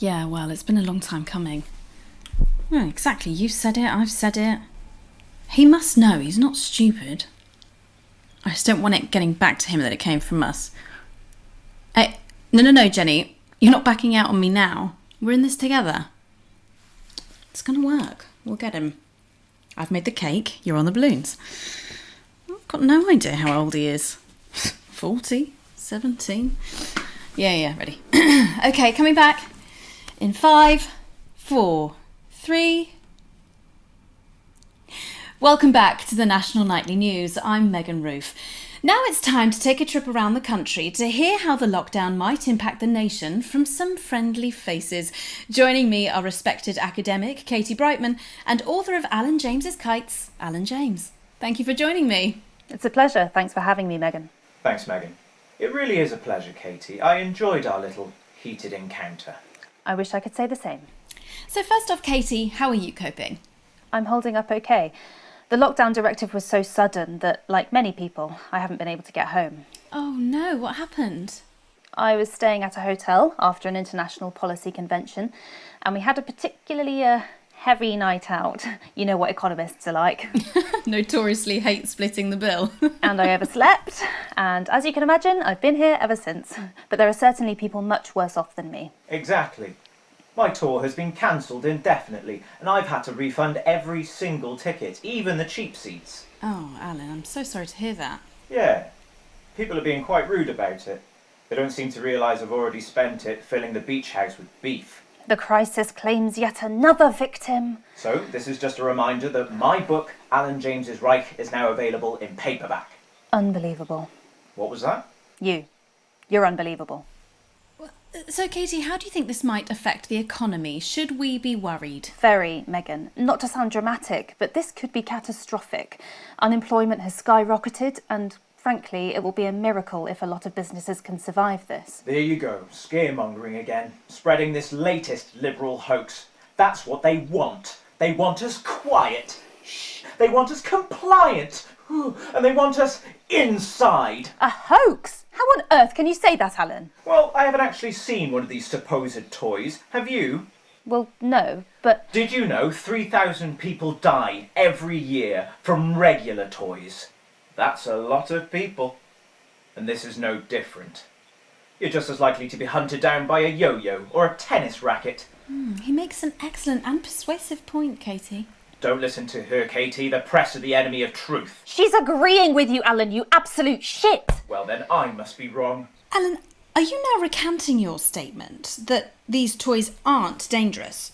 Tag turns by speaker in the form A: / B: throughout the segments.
A: Yeah, well, it's been a long time coming. Well, exactly. You said it, I've said it. He must know, he's not stupid. I just don't want it getting back to him that it came from us. Hey, no, Jenny. You're not backing out on me now. We're in this together. It's going to work. We'll get him. I've made the cake. You're on the balloons. I've got no idea how old he is. 40? 17? Yeah, ready. Okay, coming back. In 5, 4, 3... Welcome back to the National Nightly News. I'm Megan Roof. Now it's time to take a trip around the country to hear how the lockdown might impact the nation from some friendly faces. Joining me are respected academic Katie Brightman and author of Alan James's Kites, Alan James. Thank you for joining me.
B: It's a pleasure. Thanks for having me, Megan.
C: Thanks, Megan. It really is a pleasure, Katie. I enjoyed our little heated encounter.
B: I wish I could say the same.
A: So first off, Katie, how are you coping?
B: I'm holding up okay. The lockdown directive was so sudden that, like many people, I haven't been able to get home.
A: Oh no, what happened?
B: I was staying at a hotel after an international policy convention, and we had a particularly heavy night out. You know what economists are like.
A: Notoriously hate splitting the bill.
B: And I overslept, and as you can imagine, I've been here ever since. But there are certainly people much worse off than me.
C: Exactly. My tour has been cancelled indefinitely, and I've had to refund every single ticket, even the cheap seats.
A: Oh, Alan, I'm so sorry to hear that.
C: Yeah. People are being quite rude about it. They don't seem to realise I've already spent it filling the beach house with beef.
B: The crisis claims yet another victim.
C: So, this is just a reminder that my book, Alan James's Reich, is now available in paperback.
B: Unbelievable.
C: What was that?
B: You're unbelievable.
A: So, Katie, how do you think this might affect the economy? Should we be worried?
B: Very, Megan. Not to sound dramatic, but this could be catastrophic. Unemployment has skyrocketed and, frankly, it will be a miracle if a lot of businesses can survive this.
C: There you go, scaremongering again, spreading this latest liberal hoax. That's what they want. They want us quiet. Shh. They want us compliant. And they want us inside.
B: A hoax? How on earth can you say that, Alan?
C: Well, I haven't actually seen one of these supposed toys. Have you?
B: Well, no, but...
C: Did you know 3,000 people die every year from regular toys? That's a lot of people. And this is no different. You're just as likely to be hunted down by a yo-yo or a tennis racket.
A: He makes an excellent and persuasive point, Katie.
C: Don't listen to her, Katie. The press are the enemy of truth.
B: She's agreeing with you, Alan, you absolute shit!
C: Well, then I must be wrong.
A: Alan, are you now recanting your statement that these toys aren't dangerous?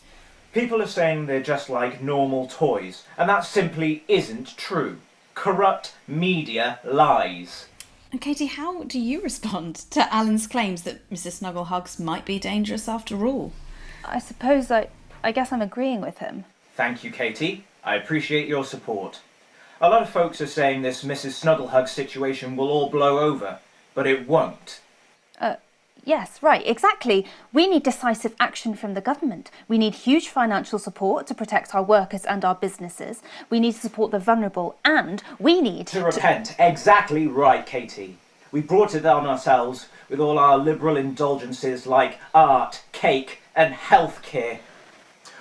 C: People are saying they're just like normal toys, and that simply isn't true. Corrupt media lies.
A: And Katie, how do you respond to Alan's claims that Mrs. Snugglehugs might be dangerous after all?
B: I suppose I guess I'm agreeing with him.
C: Thank you, Katie. I appreciate your support. A lot of folks are saying this Mrs. Snugglehug situation will all blow over, but it won't.
B: Yes, right, exactly. We need decisive action from the government. We need huge financial support to protect our workers and our businesses. We need to support the vulnerable, and we need
C: to repent. Exactly right, Katie. We brought it on ourselves with all our liberal indulgences like art, cake, and healthcare.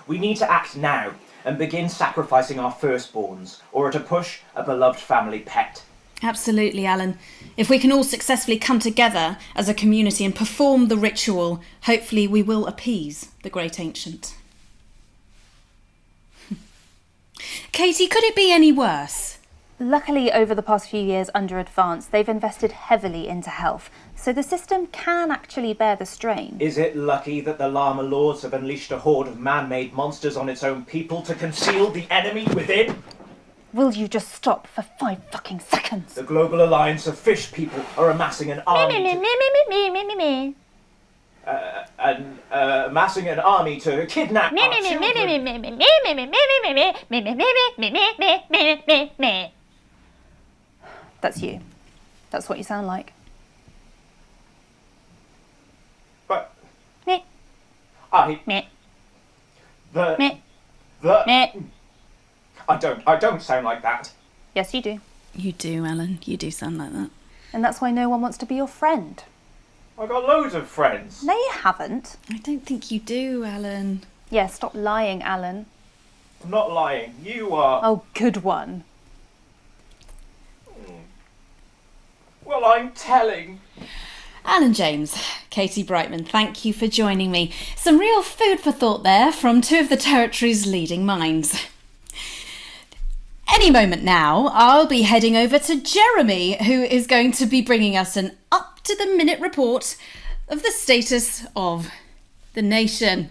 C: We need to act now and begin sacrificing our firstborns, or to push a beloved family pet.
A: Absolutely, Alan. If we can all successfully come together as a community and perform the ritual, hopefully we will appease the great ancient. Katie, could it be any worse?
B: Luckily, over the past few years under Advance, they've invested heavily into health, so the system can actually bear the strain.
C: Is it lucky that the Llama Lords have unleashed a horde of man-made monsters on its own people to conceal the enemy within?
B: Will you just stop for 5 fucking seconds?
C: The Global Alliance of Fish People are amassing an army amassing an army to kidnap our children.
B: That's you. That's what you sound like.
C: But
B: Meh.
C: I
B: Meh.
C: the
B: Meh.
C: the
B: Meh.
C: I don't sound like that.
B: Yes, you do.
A: You do, Alan. You do sound like that.
B: And that's why no one wants to be your friend.
C: I've got loads of friends.
B: No, you haven't.
A: I don't think you do, Alan.
B: Yeah, stop lying, Alan.
C: I'm not lying. You are.
B: Oh, good one.
C: Well, I'm telling.
A: Alan James, Katie Brightman, thank you for joining me. Some real food for thought there from two of the territory's leading minds. Any moment now, I'll be heading over to Jeremy, who is going to be bringing us an up-to-the-minute report of the status of the nation.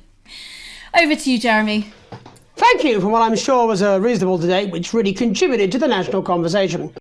A: Over to you, Jeremy.
D: Thank you for what I'm sure was a reasonable debate which really contributed to the national conversation.